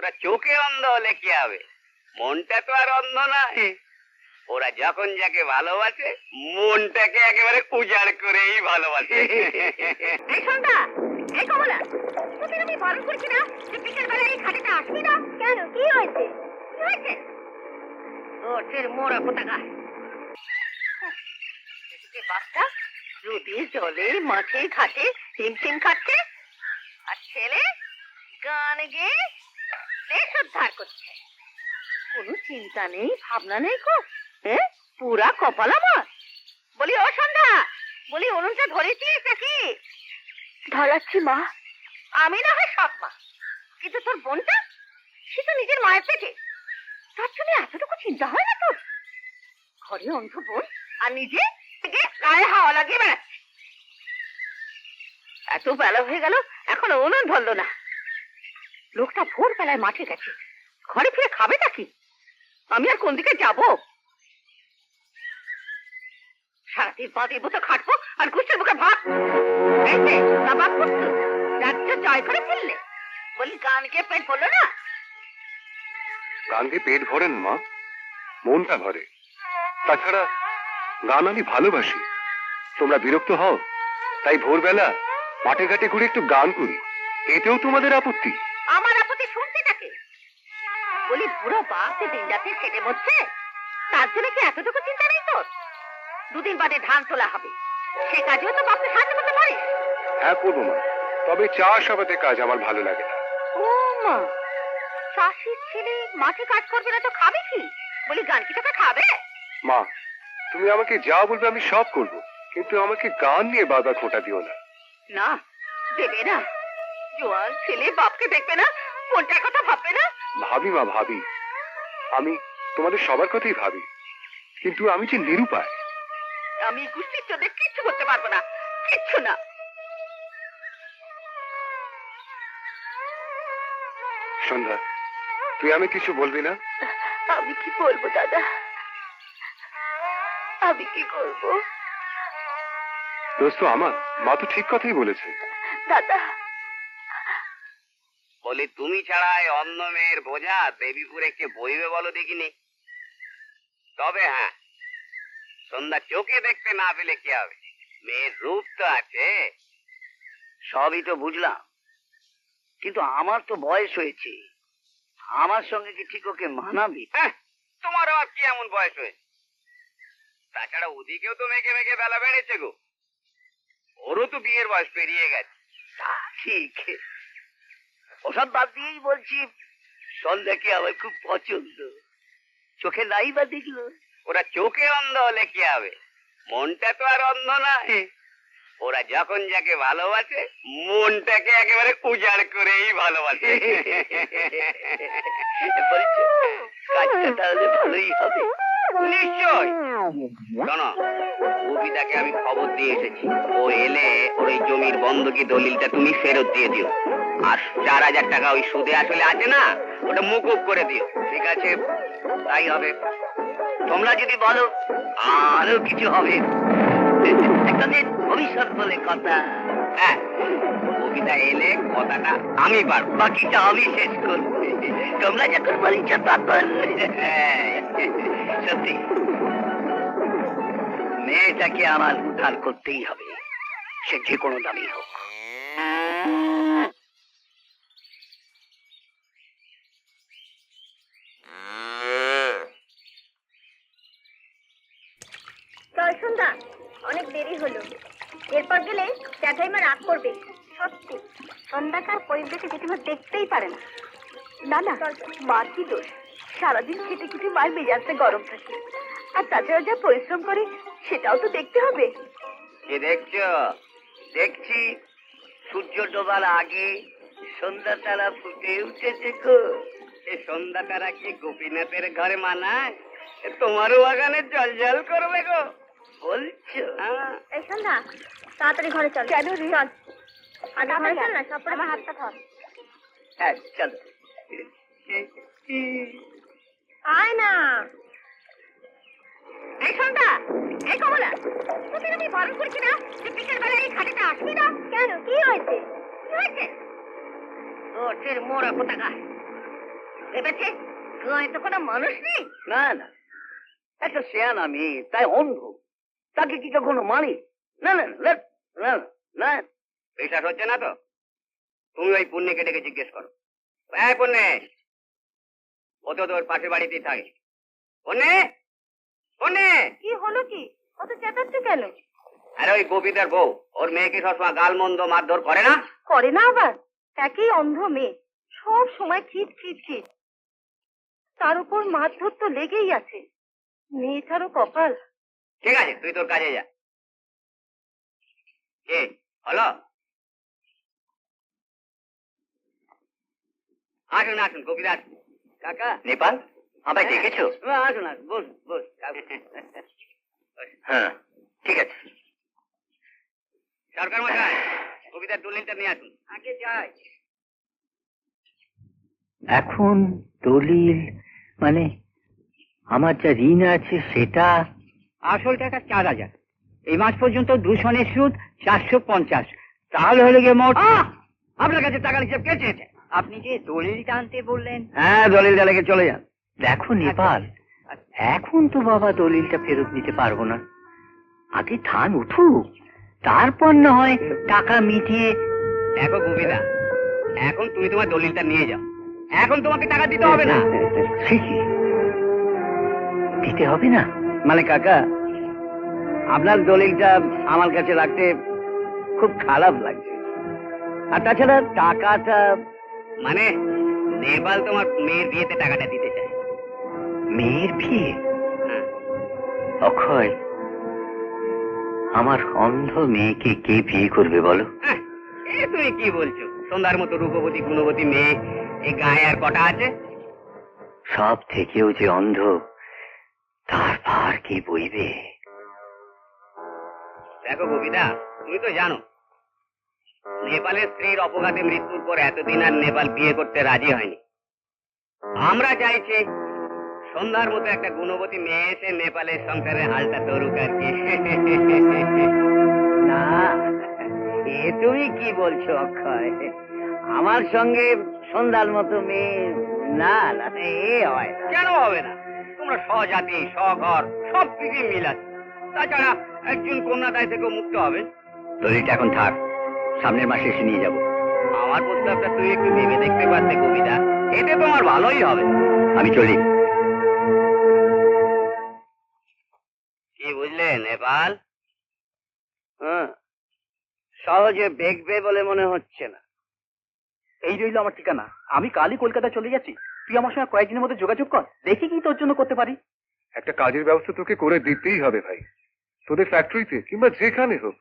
ওরা চোখে অন্ধ হলে কি হবে, মনটা তো আর অন্ধ নয়। ওরা যখন যাকে ভালোবাসে মনটাকে একেবারে উজাড় করেই ভালোবাসে। এই সন্ধ্যা, এই কমলা, তোকে আমি বারণ করছি না যে বিকেল বেলায় এই খাটেটা আসবি না। কেন, কি হয়েছে? কি হয়েছে? তোর মোড়া কোথাকা বাচ্চা রোদে জলে মাঠে ঘাটে হিমশিম খাচ্ছে, আর ছেলে গান গেয়ে দেশ উদ্ধার করছে। কোনো চিন্তা নেই, ভাবনা নেই কো। হ্যাঁ, পুরা কপাল আমার। বলি ও সন্ধ্যা, বলি উনুনটা ধরেছিস নাকি? ধরাচ্ছি মা। আমি না হয় সৎ মা, কিন্তু তোর বোনটা, সে তো নিজের মায়ের পেটে, তার জন্য এতটুকু চিন্তা হয় না তোর? ঘরে অন্ধ বোন আর নিজে গায়ে হাওয়া লাগিয়ে বেড়াচ্ছে। এত বেলা হয়ে গেল এখনো উনুন ধরলো না। লোকটা ভোর বেলায় মাঠে গেছে, ঘরে ফিরে খাবে নাকি? আমি আর কোন দিকে যাব? সারাদিন বাদে মতো খাটবো আর গুছের মুখে ভাত। রাজ্য জয় করে ফেললে। বলি গান গিয়ে পেট ভরলো না? গান গিয়ে পেট ভরেন মা, মনটা ভরে। তাছাড়া গান আমি ভালোবাসি। তোমরা বিরক্ত হও তাই ভোরবেলা মাঠে ঘাটে ঘুরে একটু গান করি, এতেও তোমাদের আপত্তি? আমার আপত্তি শুনতে থাকে। বলি বুড়ো বাপ যে দিন রাতে খেটে মরছে, তার জন্য কি এতটুকু চিন্তা নেই তোর? দুদিন বাদে ধান তোলা হবে, সে কাজেও তো বাপকে সাহায্য করতে পারিস। হ্যাঁ করবো মা, তবে চাষাবাদের কাজ আমার ভালো লাগে না। ও মা, চাষির ছেলে মাঠে কাজ করবে না তো খাবে কি? বলি গান কি তোকে খাবে? মা, তুমি আমাকে যা বলবে আমি সব করব, কিন্তু আমাকে গান নিয়ে বারবার খোঁটা দিও না। না, দেবে না। জোয়ান ছেলে বাপকে দেখবে না, কোনটার কথা ভাববে না? ভাবি মা, ভাবি। আমি তোমাদের সবার কথাই ভাবি, কিন্তু আমি যে নিরুপায়। আমি কুস্তির তোদের কিচ্ছু করতে পারবো না, কিচ্ছু না। সন্ধ্যা, তুই আমি কিছু বলবি না? আমি কি বলবো দাদা, আমি কি করবো? দোস্ত আমার মা তো ঠিক কথাই বলেছে। দাদা, বলি তুমি ছাড়া এই অন্ধ মেয়ের বোঝা দেবীপুরে কে বইবে বলো দেখিনি? তবে হ্যাঁ, সন্ধ্যা চোখে দেখতে না পেলে কি হবে, মেয়ের রূপ তো আছে। সবই তো বুঝলাম, কিন্তু আমার তো বয়স হয়েছে, আমার সঙ্গে কি ঠিক ওকে মানাবি? তোমারও আর কি এমন বয়স হয়েছে? তাছাড়া ওদিকেও তো মেঘে মেঘে বেলা বেড়েছে গো, ওরও তো বিয়ের বয়স পেরিয়ে গেছে। তা ঠিক, ওসব বাদ দিয়েই বলছি, সন্ধ্যাকে আমার খুব পছন্দ। চোখে নাই বা দেখলো? ওরা চোখে অন্ধ হলে কি হবে, মনটা তো আর অন্ধ নয়। ওরা যখন যাকে ভালোবাসে মনটাকে একেবারে উজাড় করেই ভালোবাসে। বলছো কাজটা তাহলে ভালোই হবে? নিশ্চয়। শোনো, কবিতাকে আমি খবর দিয়ে এসেছি, ও এলে ওর এই জমির বন্ধকি দলিলটা তুমি ফেরত দিয়ে দিও, আর 4,000 টাকা ওই সুদে আসলে আছে না, ওটা মুকুব করে দিও। ঠিক আছে? তাই হবে। তোমরা যদি বলো আরো কিছু হবে, একটা দিন ভবিষ্যৎ বলে কথা। হ্যাঁ, কবিতা এলে কথাটা আমি পারবো, বাকিটা আমি শেষ করবো। তোমরা যখন বলছো তখন। সত্যি মেয়েটাকে আমার উদ্ধার করতেই হবে, সে যে কোনো দামি হোক। চল সন্ধ্যা, অনেক দেরি হলো, এরপর গেলে জ্যাঠাইমা রাগ করবে। সত্যি সন্ধ্যাকার পরিবেশে জেঠিমা দেখতেই পারে না। না না, মার কি দোষ, সারাদিন খেটে খেটে মায়ের মেজাজটা গরম থাকে, আর তাছাড়া যা পরিশ্রম করে সেটাও তো দেখতে হবে। কি দেখছো? দেখছি সূর্য ডোবার আগে সন্ধ্যা তারা ফুটে উঠেছে গো। এই সন্ধ্যা তারা কি গোপীনাথের ঘরে মানায়? তোমারও বাগানে জল জল করবে গো। বলছো? এই সন্ধ্যা, তাড়াতাড়ি ঘরে চল। কেন রে? চল আগে ঘরে চল না, সব আমার হাতটা ধর। হ্যাঁ চলো। আয় না। এই সন্ধ্যা, এই কমলা, তোকে আমি বারণ করছি না যে বিকেল বেলায় এই খাটেটা আসবি না। কেন, কি হয়েছে? কি হয়েছে? তোর মোড়া কোথাকা ভেবেছে গায়ে তো কোনো মানুষ নেই। না না, একটা শেয়ানা মেয়ে, তাই অন্ধ, তাকে কি কখনো মারি? না না না না না। বিশ্বাস হচ্ছে না তো? তুমি ওই পুণ্যকে ডেকে জিজ্ঞেস করো। এই পুণ্যে, ও তো তোর পাশের বাড়িতেই থাকে। পুণ্যে, পুণ্যে। কি হলো কি? অত চেঁচাচ্ছ কেন? আরে ওই গোপীদার বউ ওর মেয়েকে সবসময় গালমন্দ মারধর করে না? করে না আবার? একই অন্ধ মেয়ে, সব সময় খিট খিট খিট। তার উপর মারধর তো লেগেই আছে। মেয়েটারও কপাল। ঠিক আছে, তুই তোর কাজে যা। কে হলো? আসুন আসুন গোপীদার। কাকা, নেপাল আমায় ডেকেছো? আসুন আসুন, বস বস। হ্যাঁ ঠিক আছে। সরকার মশাই, গোপীদার দলিলটা নিয়ে আসুন। আগে যাই। এখন দলিল মানে আমার যা ঋণ আছে সেটা? আসল টাকা 4,000, এই মাস পর্যন্ত দূষণের সুদ 450, তাহলে হলে গিয়ে মোট। আপনার কাছে টাকার হিসেব কে চেয়েছে? আপনি যে দলিলটা আনতে বললেন। হ্যাঁ, দলিলটা লেগে চলে যান। দেখো নেপাল, এখন তো বাবা দলিলটা ফেরত নিতে পারবো না। আগে ধান উঠুক, তারপর না হয় টাকা মিটিয়ে। দেখো গোপীদা, এখন তুমি তোমার দলিলটা নিয়ে যাও। এখন তোমাকে টাকা দিতে হবে না। সে কি? দিতে হবে না মানে কাকা, আপনার দলিলটা আমার কাছে রাখতে খুব খারাপ লাগছে। আর তাছাড়া টাকাটা মানে নেপাল তোমার মেয়ের বিয়েতে টাকাটা দিতে চায়। মেয়ের বিয়ে? হ্যাঁ। অক্ষয়, আমার অন্ধ মেয়েকে কে বিয়ে করবে বলো? হ্যাঁ, এ তুমি কি বলছো? সন্ধ্যার মতো রূপবতী গুণবতী মেয়ে এই গায়ে আর কটা আছে? সব থেকেও যে অন্ধ, তার ভার কে বইবে? দেখো গোপীদা, তুমি তো জানো নেপালের স্ত্রীর অপঘাতে মৃত্যুর পর এতদিন আর নেপাল বিয়ে করতে রাজি হয়নি। আমরা চাইছি সন্ধ্যার মতো একটা গুণবতী মেয়ে এসে নেপালের সংসারে হালটা ধরুক আর কি। না, এ তুমি কি বলছো অক্ষয়? আমার সঙ্গে সন্ধ্যার মতো মেয়ে? না না, এ হয় না। কেন হবে না? তোমরা স্বজাতি স্বঘর সব কিছু মিল আছে। তাছাড়া একজন কন্যাদায় থেকেও মুক্ত হবে। দলিলটা এখন থাক, সামনের মাসে এসে নিয়ে যাব। আমার প্রস্তাবটা তুই একটু ভেবে দেখতে পারতে কবিতা, এতে তোমার ভালোই হবে। আমি চলি। কি বুঝলে নেপাল? হ্যাঁ, সহজে দেখবে বলে মনে হচ্ছে না। এই রইল আমার ঠিকানা, আমি কালই কলকাতা চলে যাচ্ছি। তুই আমার সঙ্গে কয়েকদিনের মধ্যে যোগাযোগ কর, দেখি কি তোর জন্য করতে পারি। একটা কাজের ব্যবস্থা তোকে করে দিতেই হবে ভাই, তোদের ফ্যাক্টরিতে কিংবা যেখানে হোক।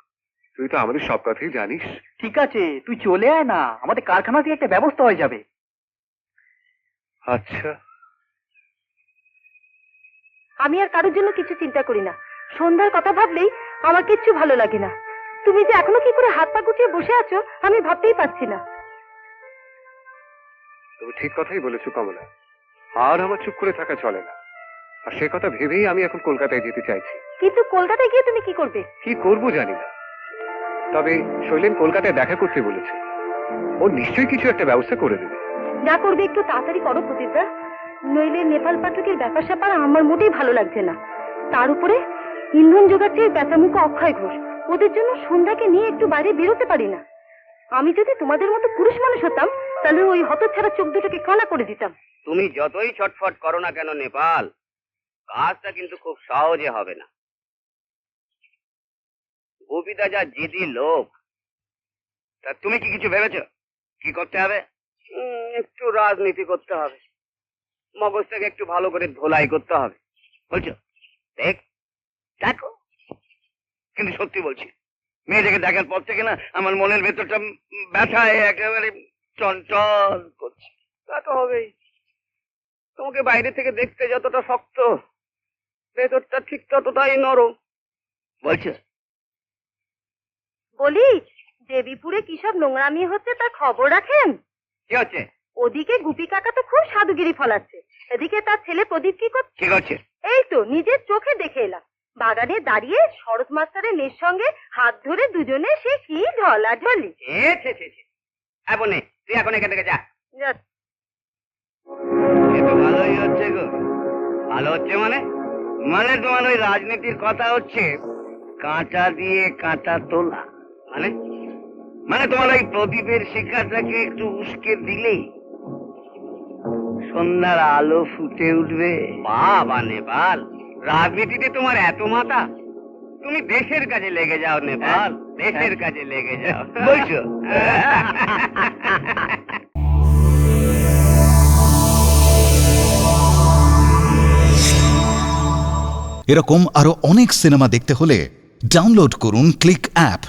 তুই তো আমাদের সব কথাই জানিস। ঠিক আছে, তুই চলে আয় না, আমাদের কারখানা থেকে একটা ব্যবস্থা হয়ে যাবে। আচ্ছা, আমি আর কারোর জন্য কিছু চিন্তা করি না। সন্ধ্যার কথা ভাবলেই আমার কিচ্ছু ভালো লাগে না। তুমি যে এখনো কি করে হাত পা গুটিয়ে বসে আছো আমি ভাবতেই পারছি না। তুমি ঠিক কথাই বলেছো কমলা। আর আমার চুপ করে থাকা চলে না, আর সে কথা ভেবেই আমি এখন কলকাতায় যেতে চাইছি। কিন্তু কলকাতায় গিয়ে তুমি কি করবে? কি করব জানি না, তবে শৈলেন কলকাতায় দেখা করতে বলেছে। ও নিশ্চয়ই কিছু একটা ব্যবস্থা করে দেবে। যা করবে একটু তাড়াতাড়ি করো প্রদীপদা, নইলে নেপাল পাঠকের ব্যাপার স্যাপার আমার মোটেই ভালো লাগছে না। তার উপরে ইন্ধন জোগাচ্ছে বেচামুখ অক্ষয় ঘোষ, ওদের জন্য সন্ধ্যাকে নিয়ে একটু বাইরে বেরোতে পারি না। আমি যদি তোমাদের মতো পুরুষ মানুষ হতাম তাহলে ওই হতচ্ছাড়া চোখ দুটোকে কানা করে দিতাম। তুমি যতই ছটফট করো না কেন নেপাল, কাজটা কিন্তু খুব সহজে হবে না। গোপীদা যা জিদি লোক, তা তুমি কি কিছু ভেবেছো কি করতে হবে? একটু রাজনীতি করতে হবে, মগজটাকে একটু ভালো করে ধোলাই করতে হবে। বলছো দেখো, কিন্তু সত্যি বলছি, মেয়েটাকে দেখার পর থেকে না আমার মনের ভেতরটা ব্যথায় একেবারে চঞ্চল করছে। তা তো হবেই, তোমাকে বাইরে থেকে দেখতে যতটা শক্ত, ভেতরটা ঠিক ততটাই নরম। বলছো? বলি, দেবীপুরে কি সব নোংরামি হচ্ছে তার খবর রাখেন? কি হচ্ছে? ওদিকে গুপি কাকা তো খুব সাধুগিরি ফলাচ্ছে, এদিকে তার ছেলে প্রদীপ কি করছে? কি করছে? এই তো নিজের চোখে দেখে এলাম, বাগানে দাঁড়িয়ে শরৎ মাস্টারের মেয়ের সঙ্গে হাত ধরে দুজনে সে কি ঢলাঢলি। তুই এখন এখান থেকে যা। যাক। এ তো ভালোই হচ্ছে গো। ভালো হচ্ছে মানে মানে তোমার ওই রাজনীতির কথা হচ্ছে কাঁটা দিয়ে কাঁটা তোলা মানে মানে তোমার ওই প্রদীপের শিখাটাকে একটু উস্কে দিলেই সন্ধ্যার আলো ফুটে উঠবে। বাবা নেপাল, রাজনীতিতে তোমার এত মাথা? তুমি দেশের কাজে লেগে যাও নেপাল, দেশের কাজে লেগে যাও। বলছো? এরকম আরো অনেক সিনেমা দেখতে হলে ডাউনলোড করুন ক্লিক অ্যাপ।